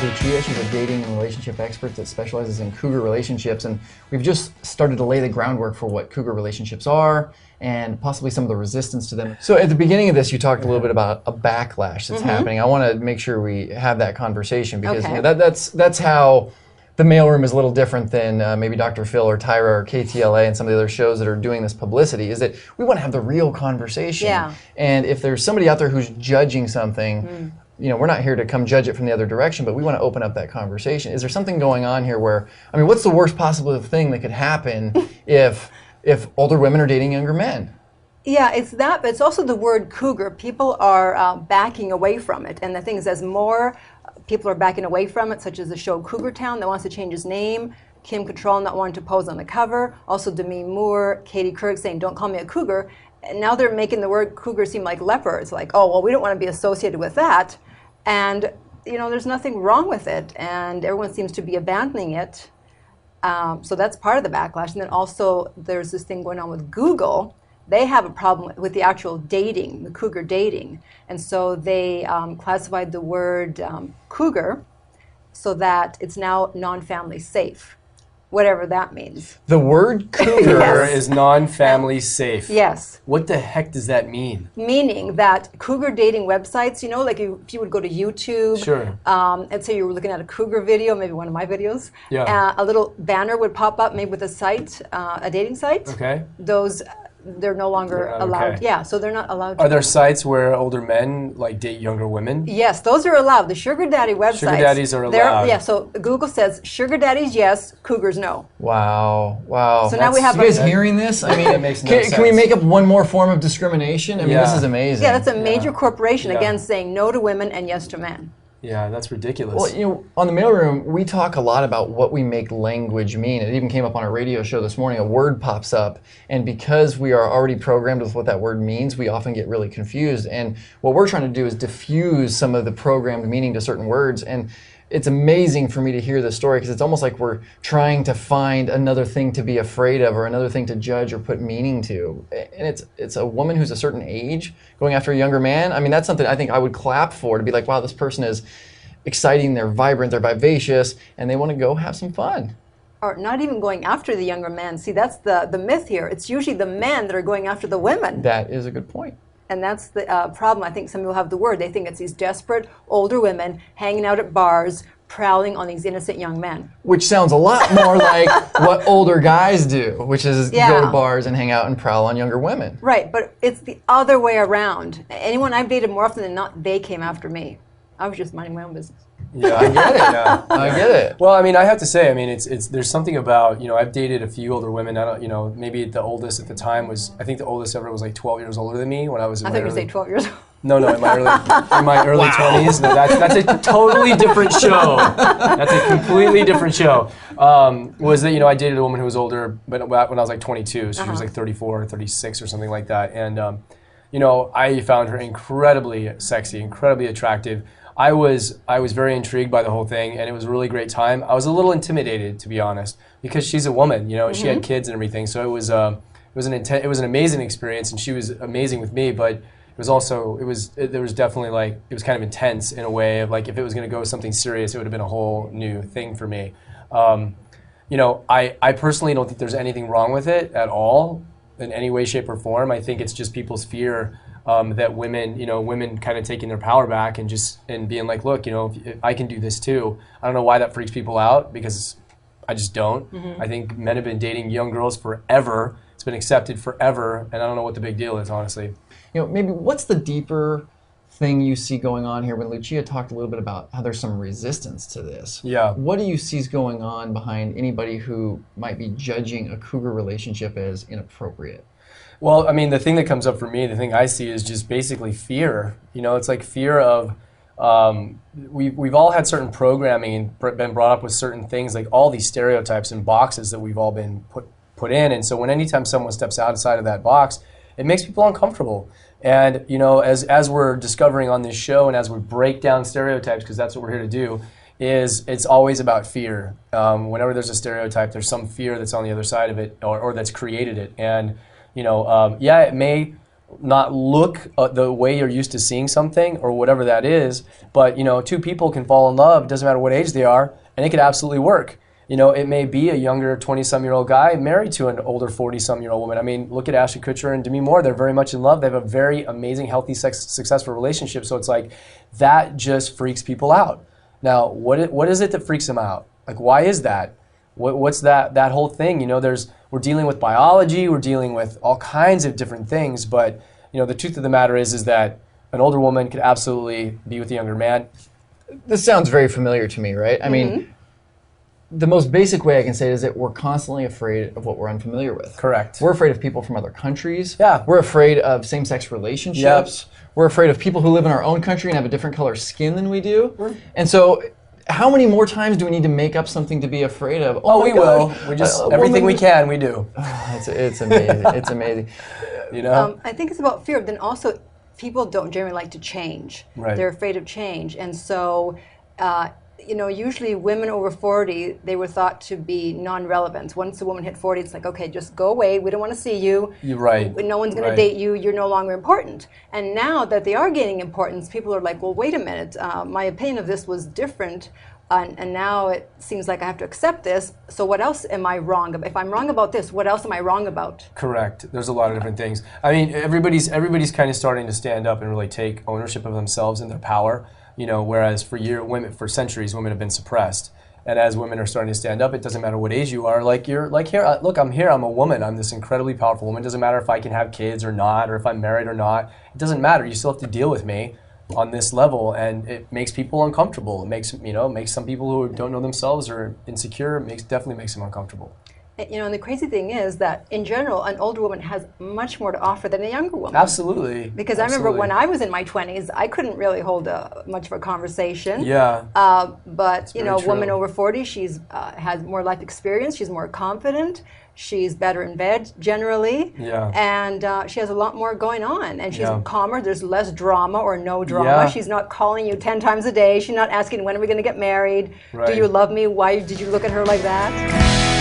Lucia. She's a dating and relationship expert that specializes in cougar relationships, and we've just started to lay the groundwork for what cougar relationships are and possibly some of the resistance to them. So at the beginning of this, you talked a little bit about a backlash that's happening. I want to make sure we have that conversation because you know, that's how the mailroom is a little different than maybe Dr. Phil or Tyra or KTLA and some of the other shows that are doing this publicity, is that we want to have the real conversation. Yeah. And if there's somebody out there who's judging something, you know, we're not here to come judge it from the other direction, but we want to open up that conversation. Is there something going on here where, I mean, what's the worst possible thing that could happen if older women are dating younger men? Yeah, it's that, but it's also the word cougar. People are backing away from it. And the thing is, as more people are backing away from it, such as the show Cougar Town that wants to change his name, Kim Cattrall not wanting to pose on the cover, also Demi Moore, Katie Couric saying, don't call me a cougar. And now they're making the word cougar seem like leopards, like, oh, well, we don't want to be associated with that. And, you know, there's nothing wrong with it, and everyone seems to be abandoning it. So that's part of the backlash. And then also there's this thing going on with Google. They have a problem with the actual dating, the cougar dating. And so they classified the word cougar so that it's now non-family safe, whatever that means. The word cougar Cougar is non-family safe. Yes. What the heck does that mean? Meaning that cougar dating websites, you know, like if you would go to YouTube, Sure. and say you were looking at a cougar video, maybe one of my videos, a little banner would pop up, maybe with a site, a dating site. Okay. Those, they're no longer allowed. okay. Yeah, so they're not allowed to. Are there sites where older men like date younger women? Yes, those are allowed. The sugar daddy websites. Sugar daddies are allowed. Yeah, so Google says sugar daddies yes, cougars no. Wow, wow. So now we have you guys hearing this? I mean, That makes no can we sense. make up one more form of discrimination? I mean, this Yeah. is amazing. Yeah, that's a major corporation, Yeah. again, saying no to women and yes to men. Yeah, that's ridiculous. Well, you know, on the mailroom, we talk a lot about what we make language mean. It even came up on a radio show this morning. A word pops up, and because we are already programmed with what that word means, we often get really confused. And what we're trying to do is diffuse some of the programmed meaning to certain words. And it's amazing for me to hear this story because it's almost like we're trying to find another thing to be afraid of or another thing to judge or put meaning to. And it's a woman who's a certain age going after a younger man. I mean, that's something I think I would clap for, to be like, wow, this person is exciting, they're vibrant, they're vivacious, and they want to go have some fun. Or not even going after the younger men. See, that's the myth here. It's usually the men that are going after the women. That is a good point. And that's the problem. I think some people have the word. They think it's these desperate older women hanging out at bars, prowling on these innocent young men. Which sounds a lot more like what older guys do, which is go to bars and hang out and prowl on younger women. Right, but it's the other way around. Anyone I've dated, more often than not, they came after me. I was just minding my own business. Yeah, I get it. I get it. Well, I mean, I have to say, I mean, it's there's something about, you know, I've dated a few older women. I don't, you know, maybe the oldest at the time was, I think the oldest ever was like 12 years older than me when I was in I my thought you were early. saying 12 years old. No, in my early 20s. No, that's a totally different show. That's a completely different show. Was that, you know, I dated a woman who was older, but when I was like 22, so she was like 34 or 36 or something like that. And, you know, I found her incredibly sexy, incredibly attractive. I was very intrigued by the whole thing, and it was a really great time. I was a little intimidated, to be honest, because she's a woman, you know, she had kids and everything. So it was an amazing experience, and she was amazing with me, but it was also, there was definitely like, it was kind of intense in a way of like, if it was going to go something serious, it would have been a whole new thing for me. You know, I personally don't think there's anything wrong with it at all in any way, shape, or form. I think it's just people's fear that women kind of taking their power back and being like, look, you know, if I can do this too. I don't know why that freaks people out, because I just don't. I think men have been dating young girls forever. It's been accepted forever, and I don't know what the big deal is, honestly. You know, maybe what's the deeper thing you see going on here? When Lucia talked a little bit about how there's some resistance to this. Yeah. What do you see is going on behind anybody who might be judging a cougar relationship as inappropriate? Well, I mean, the thing that comes up for me, the thing I see is just basically fear. You know, it's like fear of, we've all had certain programming and been brought up with certain things, like all these stereotypes and boxes that we've all been put in. And so anytime someone steps outside of that box, it makes people uncomfortable. And, you know, as we're discovering on this show and as we break down stereotypes, because that's what we're here to do, it's always about fear. Whenever there's a stereotype, there's some fear that's on the other side of it or that's created it. And, you know, yeah, it may not look the way you're used to seeing something or whatever that is, but you know, two people can fall in love, doesn't matter what age they are, and it could absolutely work. You know, it may be a younger 20-some-year-old guy married to an older 40-some-year-old woman. I mean, look at Ashton Kutcher and Demi Moore. They're very much in love. They have a very amazing, healthy, successful relationship. So it's like, that just freaks people out. Now, what is it that freaks them out? Like, why is that? What's that whole thing? You know, we're dealing with biology, we're dealing with all kinds of different things, but you know, the truth of the matter is that an older woman could absolutely be with a younger man. This sounds very familiar to me, right? I mean, the most basic way I can say it is that we're constantly afraid of what we're unfamiliar with. Correct. We're afraid of people from other countries. Yeah. We're afraid of same-sex relationships. Yep. We're afraid of people who live in our own country and have a different color skin than we do. And so, how many more times do we need to make up something to be afraid of? Oh, we will. We just everything we can, we do. It's amazing. It's amazing. You know. I think it's about fear. Then also, people don't generally like to change. Right. They're afraid of change, and so. You know, usually women over 40, they were thought to be non-relevant. Once a woman hit 40, it's like, okay, just go away. We don't want to see you. You're right. No one's going to date you. You're no longer important. And now that they are gaining importance, people are like, well, wait a minute. My opinion of this was different. And now it seems like I have to accept this. So what else am I wrong about? If I'm wrong about this, what else am I wrong about? Correct. There's a lot of different things. I mean, everybody's kind of starting to stand up and really take ownership of themselves and their power. You know, whereas for centuries, women have been suppressed. And as women are starting to stand up, it doesn't matter what age you are. Like here, look, I'm here, I'm a woman. I'm this incredibly powerful woman. It doesn't matter if I can have kids or not, or if I'm married or not. It doesn't matter. You still have to deal with me on this level, and it makes people uncomfortable. It makes some people who don't know themselves or insecure, definitely makes them uncomfortable. You know, and the crazy thing is that, in general, an older woman has much more to offer than a younger woman. Absolutely. Because I remember when I was in my 20s, I couldn't really hold much of a conversation. Yeah. But, you know, a woman over 40, she's has more life experience, she's more confident, she's better in bed, generally. Yeah. And she has a lot more going on. And she's calmer, there's less drama or no drama. Yeah. She's not calling you 10 times a day. She's not asking, when are we going to get married? Right. Do you love me? Why did you look at her like that?